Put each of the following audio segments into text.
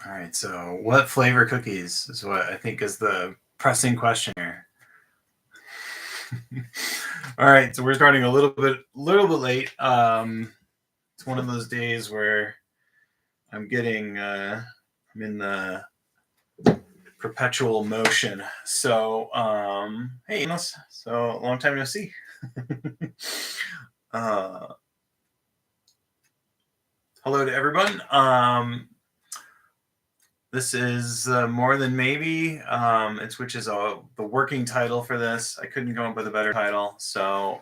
All right. So, what flavor cookies is what I think is the pressing question here. All right. So we're starting a little bit late. It's one of those days where I'm in the perpetual motion. So, hey, Enos. So long time no see. uh, Hello to everyone. This is More Than Maybe, which is the working title for this. I couldn't come up with a better title. So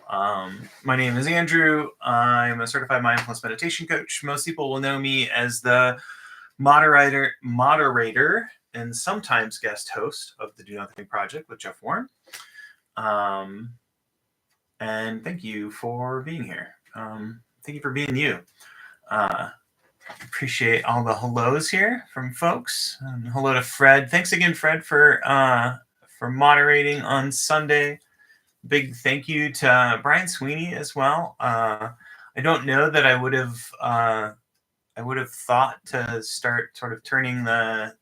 my name is Andrew. I'm a certified mindfulness meditation coach. Most people will know me as the moderator, and sometimes guest host of the Do Nothing Project with Jeff Warren. And thank you for being here. Thank you for being you. Appreciate all the hellos here from folks. And hello to Fred. Thanks again, Fred, for moderating on Sunday. Big thank you to Brian Sweeney as well. I don't know that I would have thought to start sort of turning the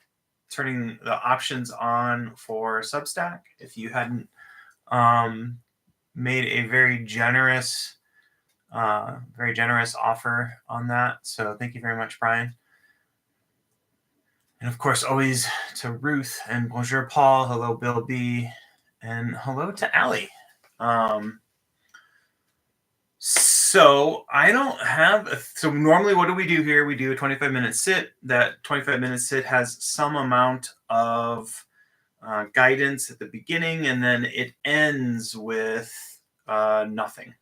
options on for Substack if you hadn't made a very generous offer on that. So thank you very much, Brian. And of course, always to Ruth and bonjour, Paul. Hello, Bill B. And hello to Allie. So I don't have... So normally what do we do here? We do a 25-minute sit. That 25-minute sit has some amount of guidance at the beginning, and then it ends with nothing,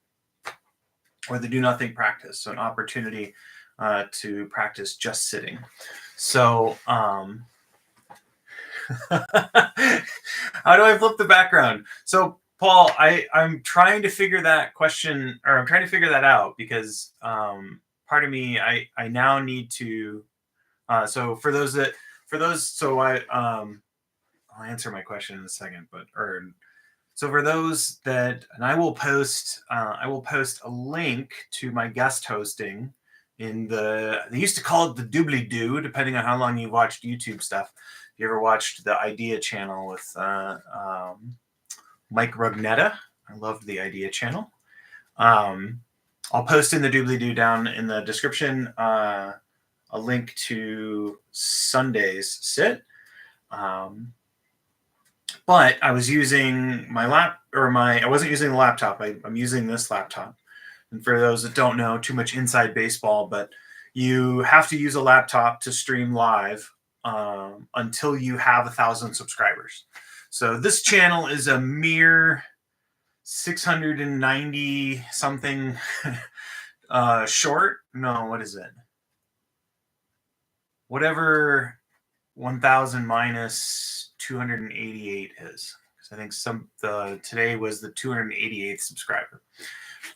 or the do nothing practice. So an opportunity to practice just sitting. So how do I flip the background? So Paul, I'm trying to figure that question, or I'm trying to figure that out, because part of me, I now need to, so I'll answer my question in a second, so for those that, and I will post a link to my guest hosting in they used to call it the doobly-doo, depending on how long you watched YouTube stuff. If you ever watched the Idea channel with Mike Rugnetta, I loved the Idea channel. I'll post in the doobly-doo down in the description a link to Sunday's sit. But I was using I wasn't using the laptop. I'm using this laptop. And for those that don't know, too much inside baseball, but you have to use a laptop to stream live until you have 1,000 subscribers. So this channel is a mere 690 something short. No, what is it? Whatever 1,000 minus 288 is. Because I think today was the 288th subscriber.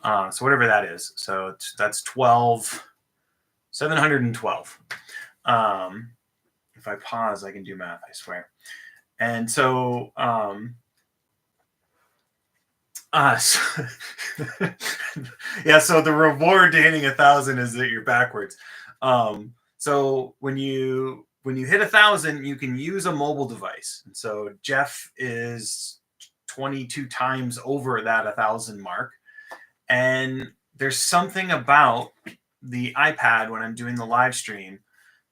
So whatever that is. So that's 712. If I pause, I can do math, I swear. And so, yeah, so the reward to hitting 1,000 is that you're backwards. So when you hit 1,000, you can use a mobile device. And so Jeff is 22 times over that 1,000 mark. And there's something about the iPad when I'm doing the live stream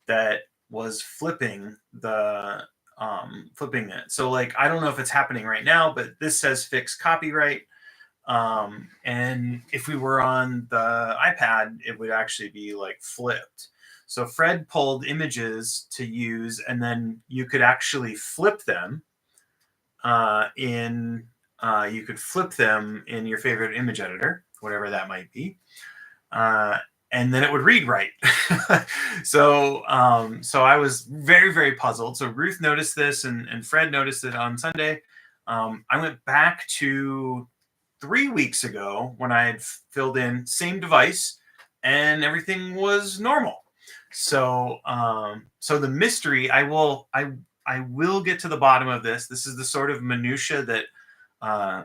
that was flipping it. So like, I don't know if it's happening right now, but this says fix copyright. And if we were on the iPad, it would actually be like flipped. So Fred pulled images to use, and then you could actually flip them in your favorite image editor, whatever that might be. And then it would read right. So I was very, very puzzled. So Ruth noticed this, and Fred noticed it on Sunday. I went back to 3 weeks ago when I had filled in same device, and everything was normal. So the mystery, I will get to the bottom of this. This is the sort of minutia that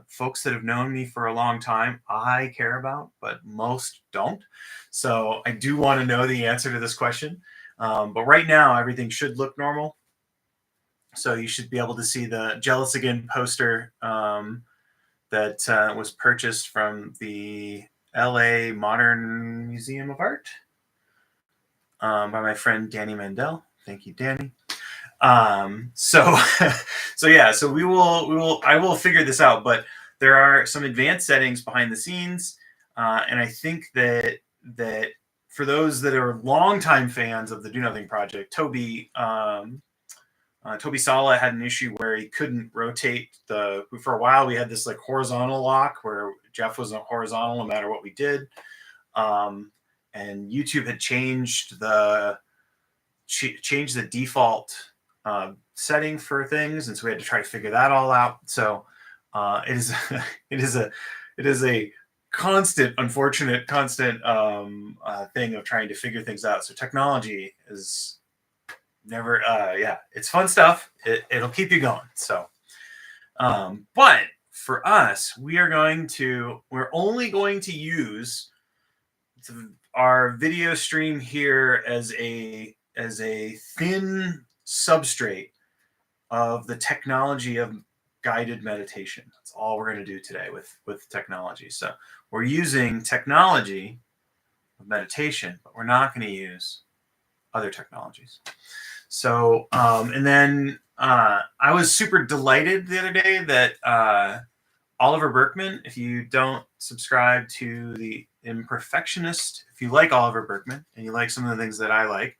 folks that have known me for a long time, I care about, but most don't. So I do want to know the answer to this question. But right now, everything should look normal. So you should be able to see the Jealous Again poster that was purchased from the LA Modern Museum of Art by my friend Danny Mandel. Thank you, Danny. So so yeah, so I will figure this out, but there are some advanced settings behind the scenes, and I think that for those that are longtime fans of the Do Nothing Project, Toby Sala had an issue where he couldn't rotate for a while. We had this like horizontal lock where Jeff wasn't horizontal no matter what we did. And YouTube had changed the default setting for things. And so we had to try to figure that all out. So it is a constant, unfortunate, constant thing of trying to figure things out. So technology is never it's fun stuff. It'll keep you going. So but for us, we're only going to use our video stream here as a thin substrate of the technology of guided meditation. That's all we're going to do today with technology. So we're using technology of meditation, but we're not going to use other technologies. So, and then I was super delighted the other day that Oliver Burkeman, if you don't subscribe to the Imperfectionist, if you like Oliver Burkeman and you like some of the things that I like,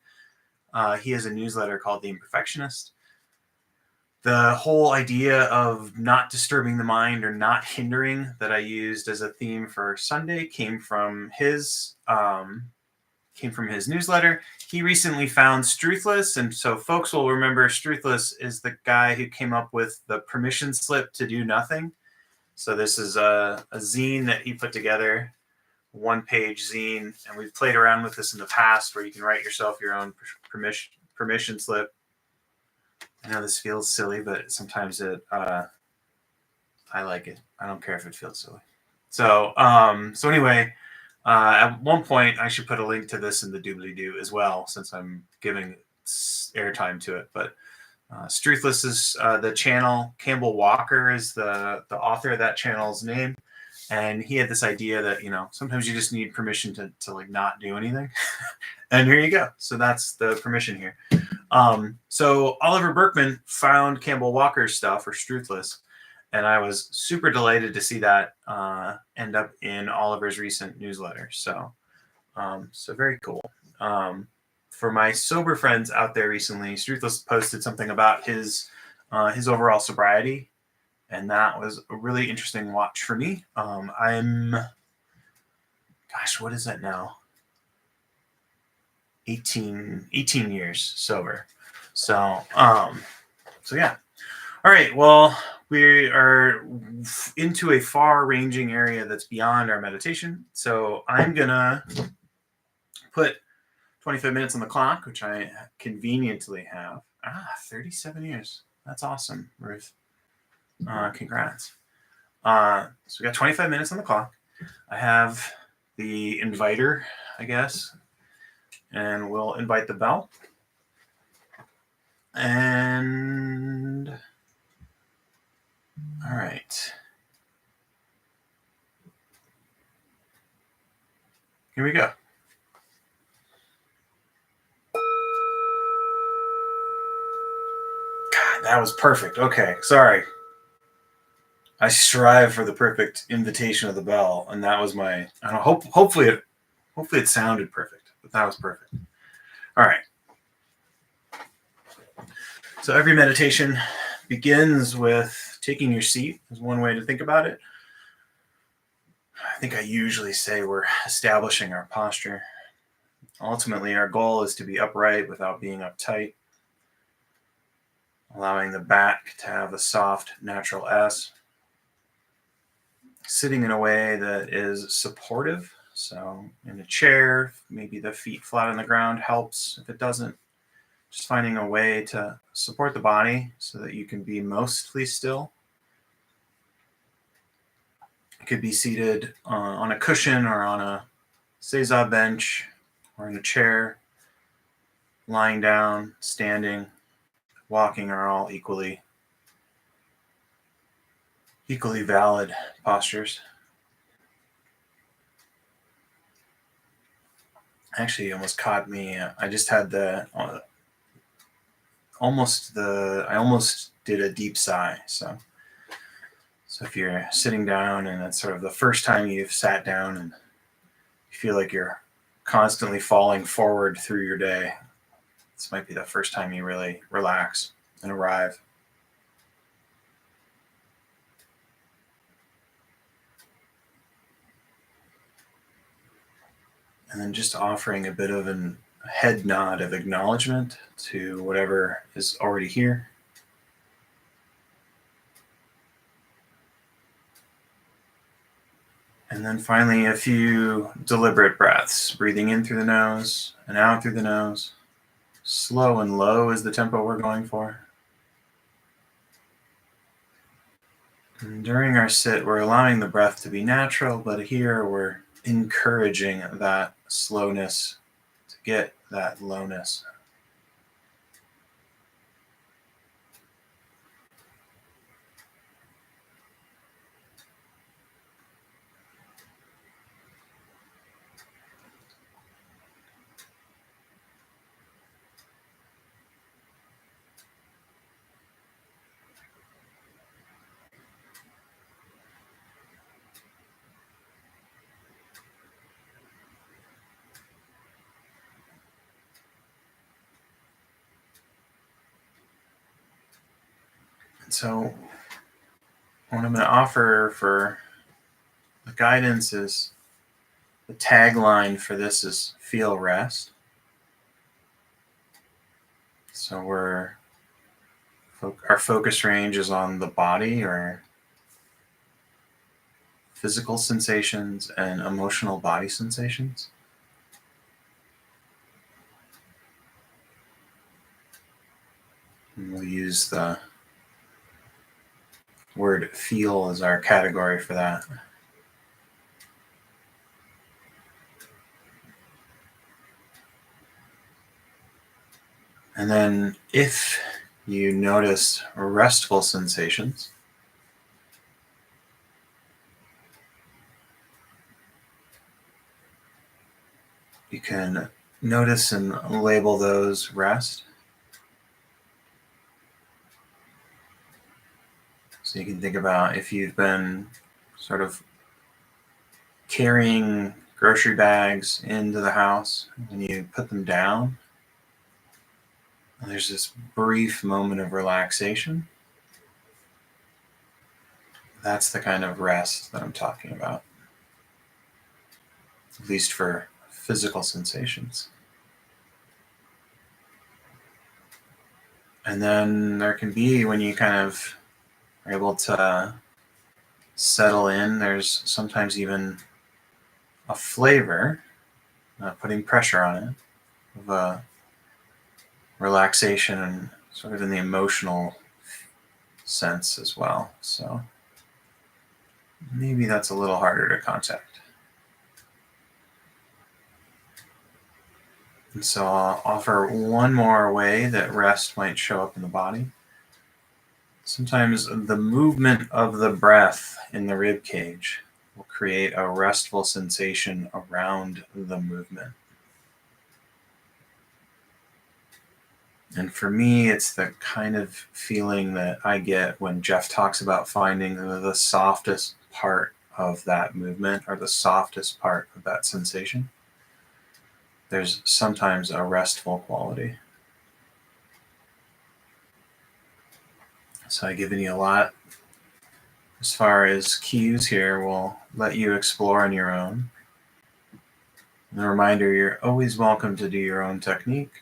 he has a newsletter called The Imperfectionist. The whole idea of not disturbing the mind or not hindering that I used as a theme for Sunday came from his newsletter. He recently found Struthless, and so folks will remember Struthless is the guy who came up with the permission slip to do nothing. So this is a zine that he put together, one-page zine, and we've played around with this in the past where you can write yourself your own permission slip. I know this feels silly, but sometimes I like it. I don't care if it feels silly. So anyway, at one point, I should put a link to this in the doobly-doo as well, since I'm giving airtime to it. But Struthless is the channel. Campbell Walker is the author of that channel's name. And he had this idea that, sometimes you just need permission to like not do anything. And here you go. So that's the permission here. So Oliver Burkeman found Campbell Walker's stuff, or Struthless, and I was super delighted to see that end up in Oliver's recent newsletter. So very cool. For my sober friends out there recently, Struthless posted something about his overall sobriety, and that was a really interesting watch for me. I'm, what is that now? 18 years sober. So yeah. All right. Well, we are into a far-ranging area that's beyond our meditation. So I'm gonna put 25 minutes on the clock, which I conveniently have. 37 years. That's awesome, Ruth. Congrats. So we got 25 minutes on the clock. I have the inviter, I guess, and we'll invite the bell. And all right. Here we go. God, that was perfect. Okay, sorry. I strive for the perfect invitation of the bell, and that was my. I don't know, hopefully it sounded perfect, but that was perfect. All right. So every meditation begins with taking your seat. Is one way to think about it. I think I usually say we're establishing our posture. Ultimately, our goal is to be upright without being uptight, allowing the back to have a soft, natural S. Sitting in a way that is supportive. So in a chair, maybe the feet flat on the ground helps. If it doesn't, just finding a way to support the body so that you can be mostly still. It could be seated on a cushion or on a seiza bench or in a chair. lying down, standing, walking are all equally valid postures. Actually, almost caught me. I just had I almost did a deep sigh. So if you're sitting down and it's sort of the first time you've sat down and you feel like you're constantly falling forward through your day, this might be the first time you really relax and arrive. And then just offering a bit of a head nod of acknowledgement to whatever is already here. And then finally, a few deliberate breaths, breathing in through the nose and out through the nose. Slow and low is the tempo we're going for. And during our sit, we're allowing the breath to be natural, but here we're encouraging that slowness to get that lowness. And so what I'm going to offer for the guidance is the tagline for this is feel rest. So our focus range is on the body or physical sensations and emotional body sensations. And we'll use the word feel as our category for that. And then if you notice restful sensations, you can notice and label those rest. So you can think about if you've been sort of carrying grocery bags into the house and you put them down, and there's this brief moment of relaxation. That's the kind of rest that I'm talking about, at least for physical sensations. And then there can be, when you kind of are able to settle in, there's sometimes even a flavor, not putting pressure on it, of a relaxation and sort of in the emotional sense as well. So maybe that's a little harder to contact. And so I'll offer one more way that rest might show up in the body. Sometimes the movement of the breath in the rib cage will create a restful sensation around the movement. And for me, it's the kind of feeling that I get when Jeff talks about finding the softest part of that movement or the softest part of that sensation. There's sometimes a restful quality. So I've given you a lot as far as cues here. We'll let you explore on your own. And a reminder, you're always welcome to do your own technique.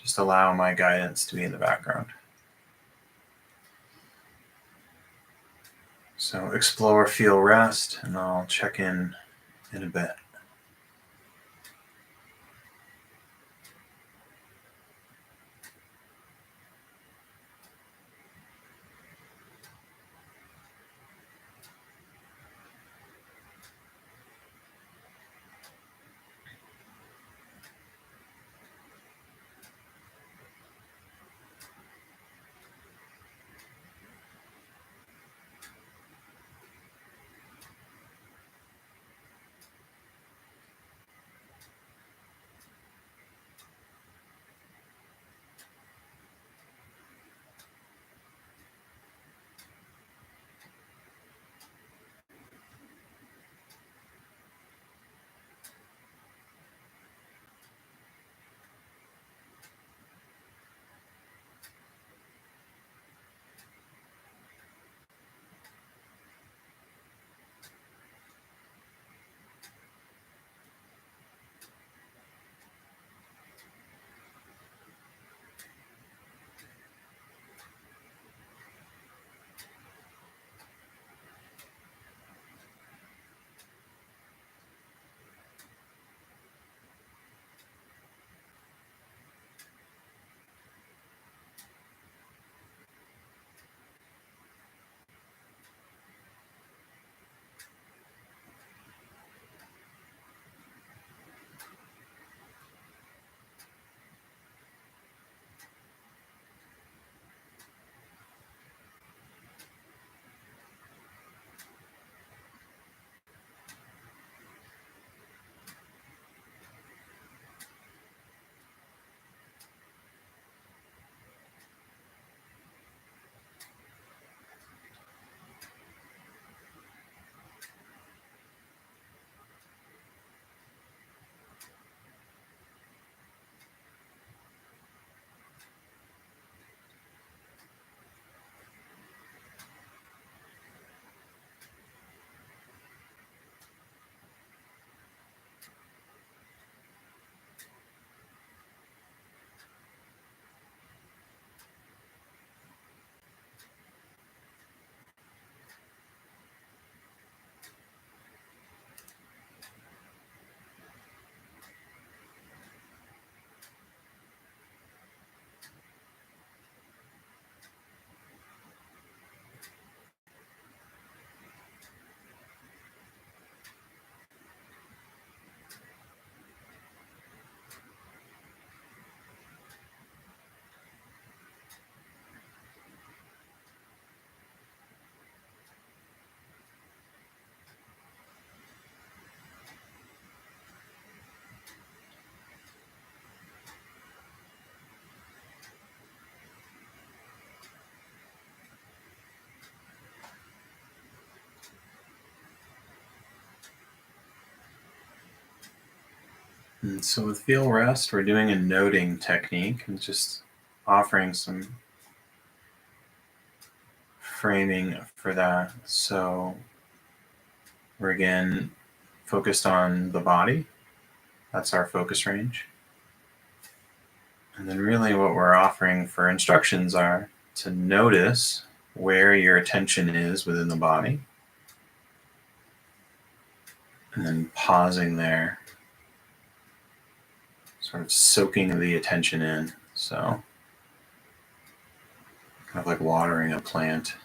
Just allow my guidance to be in the background. So explore, feel, rest, and I'll check in a bit. And so with feel rest, we're doing a noting technique and just offering some framing for that. So we're again focused on the body. That's our focus range. And then really what we're offering for instructions are to notice where your attention is within the body. And then pausing there, sort of soaking the attention in. So kind of like watering a plant.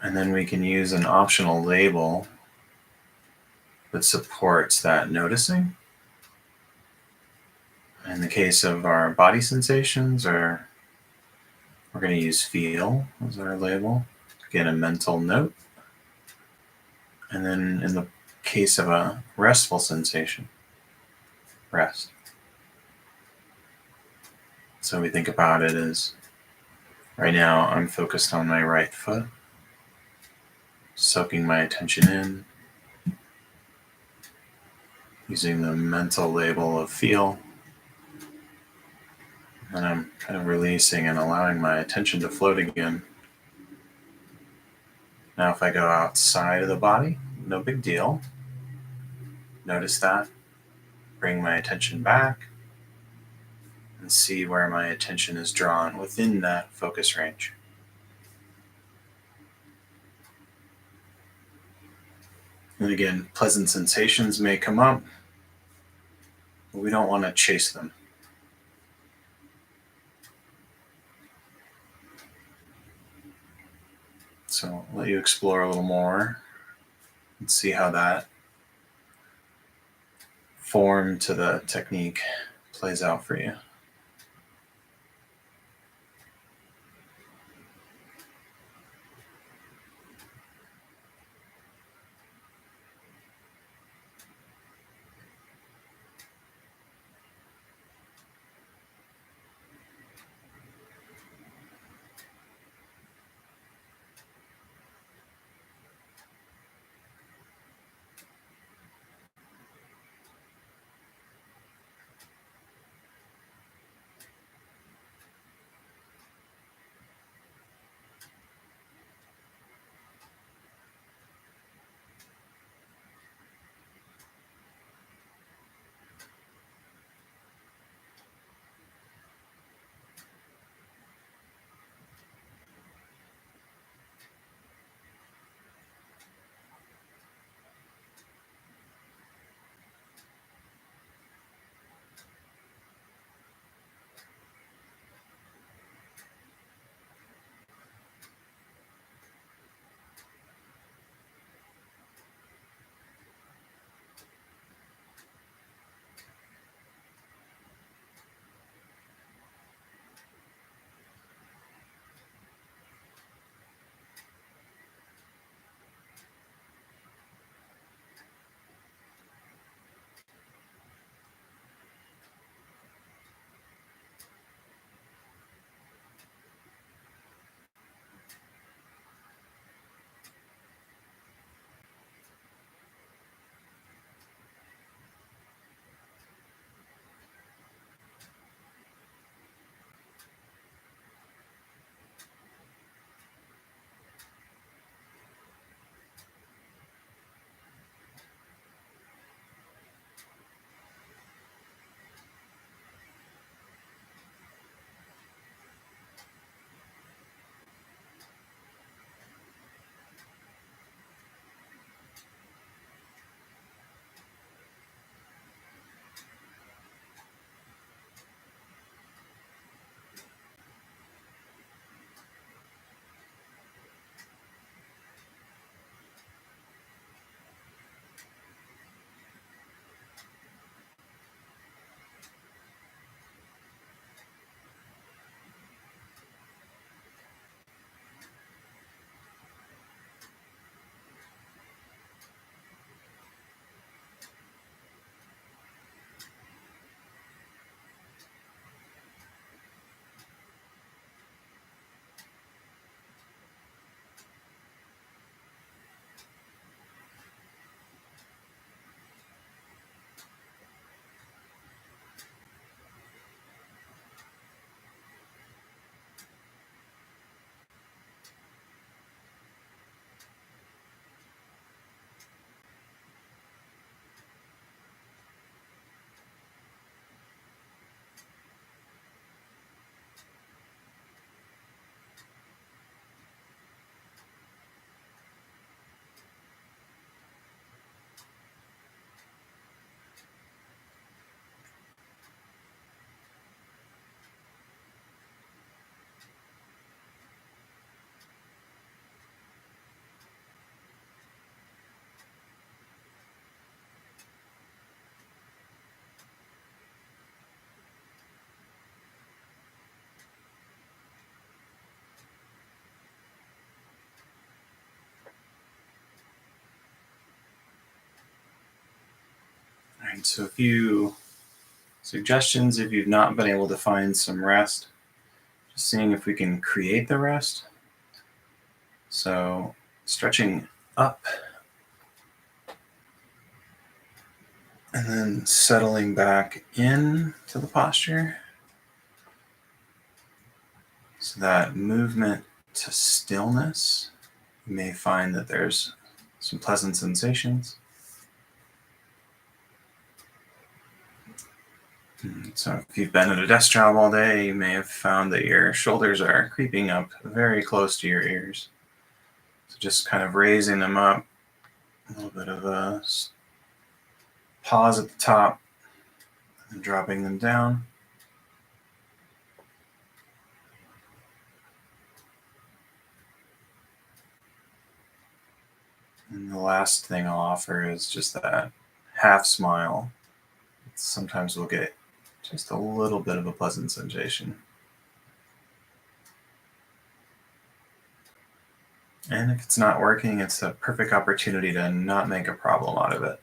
And then we can use an optional label that supports that noticing. In the case of our body sensations, we're going to use feel as our label to get a mental note. And then in the case of a restful sensation, rest. So we think about it as right now I'm focused on my right foot, soaking my attention in, using the mental label of feel. And I'm kind of releasing and allowing my attention to float again. Now, if I go outside of the body, no big deal. Notice that. Bring my attention back and see where my attention is drawn within that focus range. And again, pleasant sensations may come up, but we don't want to chase them. So I'll let you explore a little more and see how that form to the technique plays out for you. right, so a few suggestions if you've not been able to find some rest. Just seeing if we can create the rest. So stretching up and then settling back in to the posture. So that movement to stillness, you may find that there's some pleasant sensations. So if you've been at a desk job all day, you may have found that your shoulders are creeping up very close to your ears. So just kind of raising them up, a little bit of a pause at the top, and dropping them down. And the last thing I'll offer is just that half smile. Sometimes we'll get just a little bit of a pleasant sensation. And if it's not working, it's a perfect opportunity to not make a problem out of it.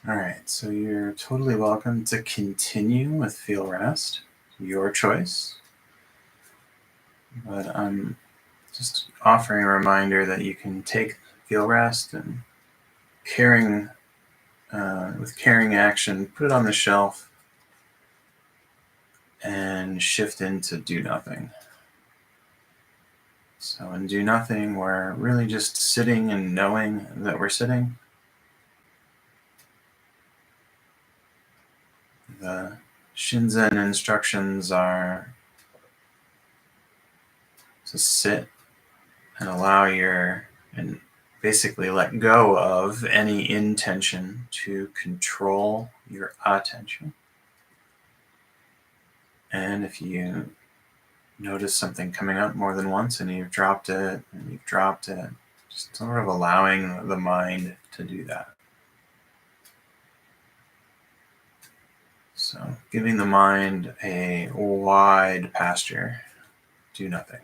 All right, so you're totally welcome to continue with Feel Rest, your choice. But I'm just offering a reminder that you can take Feel Rest and with caring action, put it on the shelf and shift into do nothing. So in do nothing, we're really just sitting and knowing that we're sitting. The Shinzen instructions are to sit and and basically let go of any intention to control your attention. And if you notice something coming up more than once and you've dropped it, Just sort of allowing the mind to do that. So giving the mind a wide pasture, do nothing.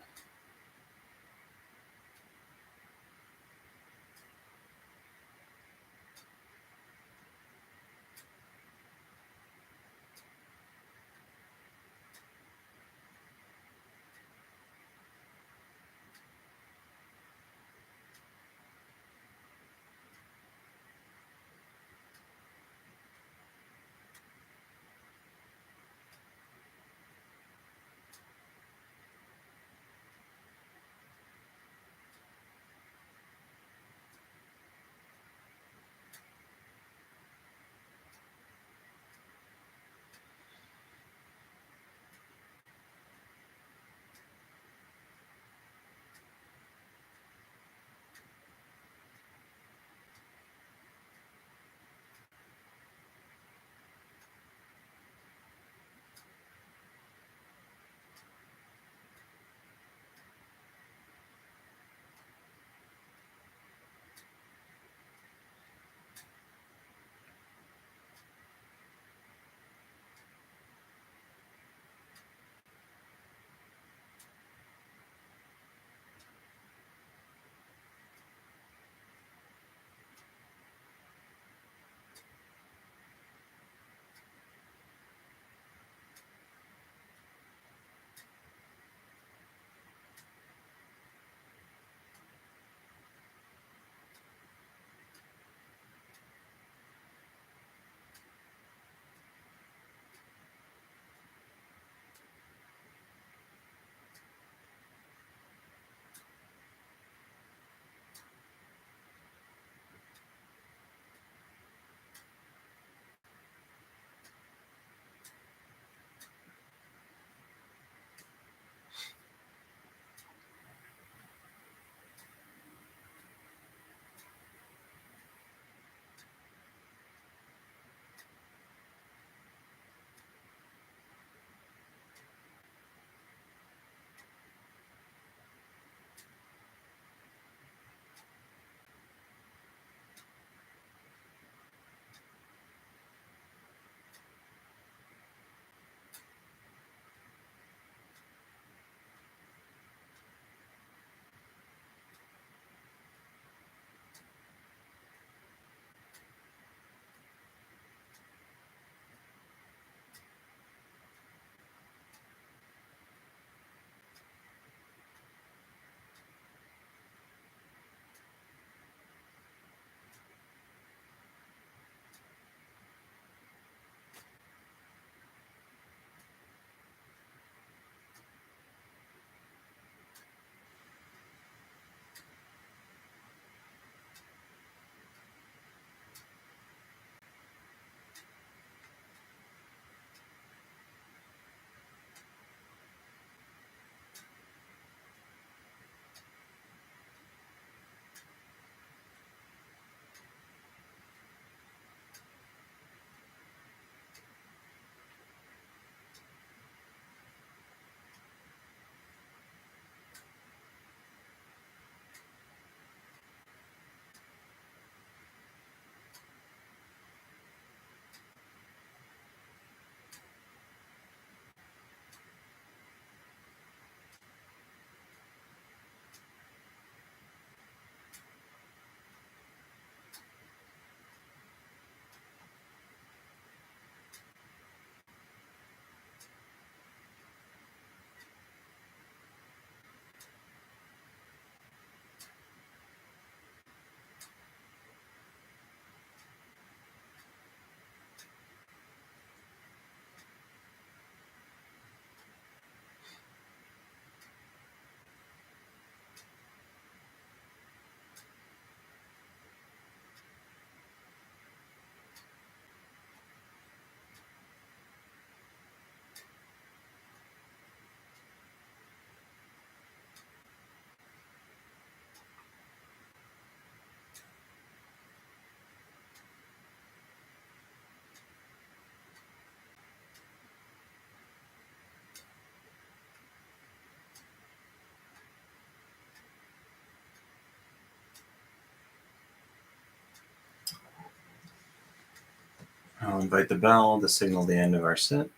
I'll invite the bell to signal the end of our sit.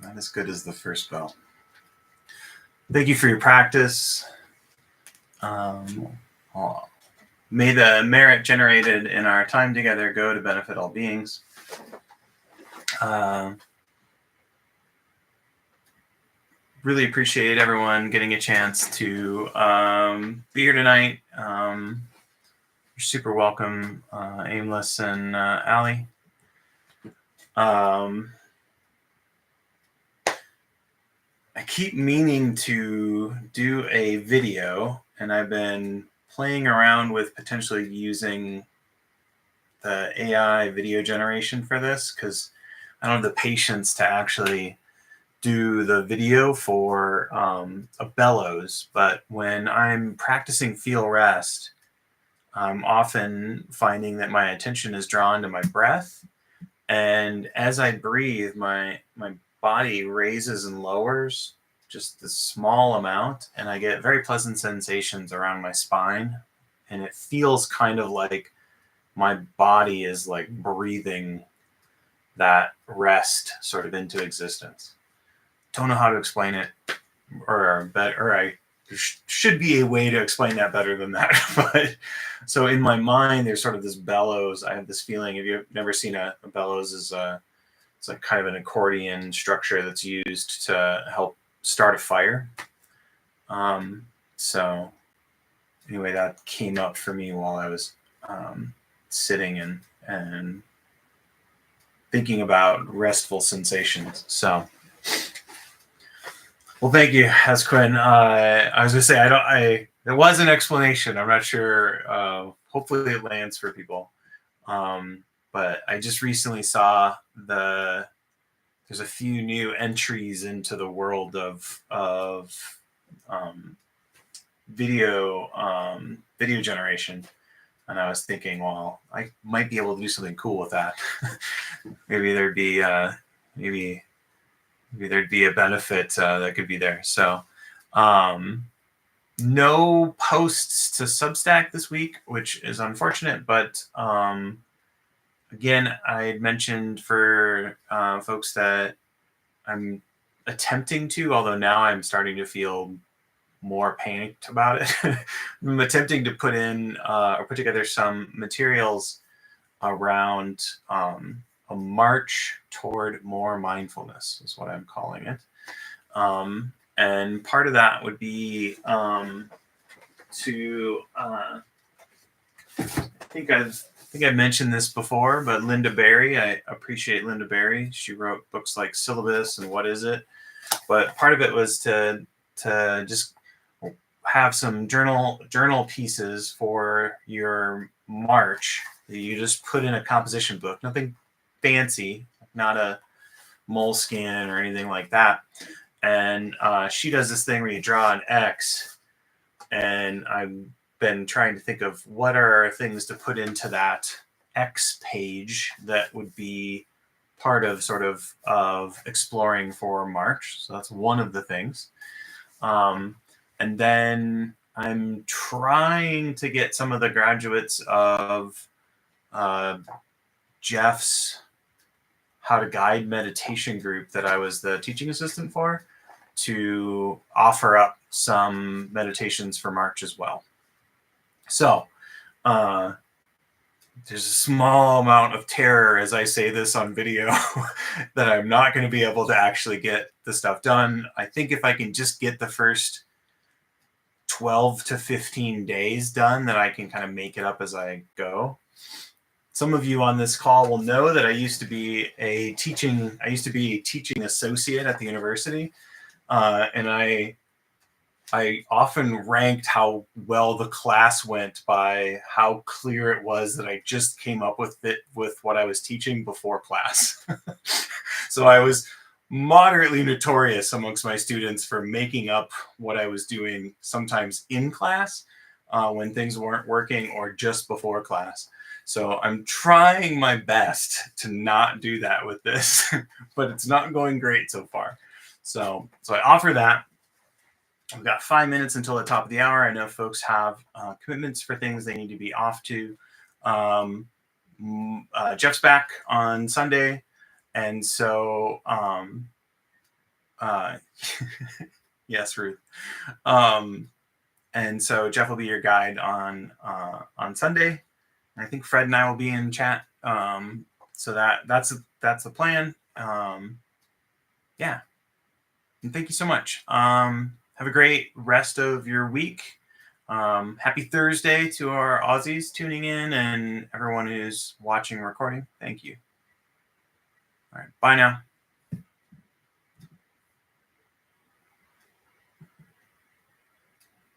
Not as good as the first bell. Thank you for your practice. May the merit generated in our time together go to benefit all beings. Really appreciate everyone getting a chance to be here tonight. You're super welcome, Aimless and Allie. I keep meaning to do a video, and I've been playing around with potentially using the AI video generation for this because I don't have the patience to actually do the video for a bellows. But when I'm practicing feel rest, I'm often finding that my attention is drawn to my breath. And as I breathe, my body raises and lowers just this small amount, and I get very pleasant sensations around my spine. And it feels kind of like my body is like breathing that rest sort of into existence. Don't know how to explain it, or should be a way to explain that better than that. But so in my mind, there's sort of this bellows. I have this feeling. If you've never seen a bellows, it's like kind of an accordion structure that's used to help start a fire. So anyway, that came up for me while I was sitting and thinking about restful sensations. So. Well, thank you, Quinn. I was going to say, there was an explanation. I'm not sure. Hopefully it lands for people. But I just recently saw there's a few new entries into the world of video generation. And I was thinking, well, I might be able to do something cool with that. Maybe there'd be maybe there'd be a benefit that could be there. So no posts to Substack this week, which is unfortunate. But again, I had mentioned for folks that I'm attempting to, although now I'm starting to feel more panicked about it. I'm attempting to put in or put together some materials around a march toward more mindfulness is what I'm calling it. And part of that would be to I think I've mentioned this before, but Linda Berry, I appreciate Linda Berry. She wrote books like Syllabus and What Is It? But part of it was to just have some journal pieces for your march that you just put in a composition book. Nothing fancy, not a moleskin or anything like that. And she does this thing where you draw an X, and I've been trying to think of what are things to put into that X page that would be part of sort of exploring for March. So that's one of the things. And then I'm trying to get some of the graduates of Jeff's How to Guide meditation group that I was the teaching assistant for to offer up some meditations for March as well. So there's a small amount of terror as I say this on video that I'm not going to be able to actually get the stuff done. I think if I can just get the first 12 to 15 days done, then I can kind of make it up as I go. Some of you on this call will know that I used to be a teaching associate at the university. And I often ranked how well the class went by how clear it was that I just came up with what I was teaching before class. So I was moderately notorious amongst my students for making up what I was doing sometimes in class when things weren't working or just before class. So I'm trying my best to not do that with this, but it's not going great so far. So I offer that. We've got 5 minutes until the top of the hour. I know folks have commitments for things they need to be off to. Jeff's back on Sunday, and so uh, yes, Ruth. And so Jeff will be your guide on Sunday. I think Fred and I will be in chat. So that's the plan. Yeah. And thank you so much. Have a great rest of your week. Happy Thursday to our Aussies tuning in and everyone who's watching recording. Thank you. All right. Bye now.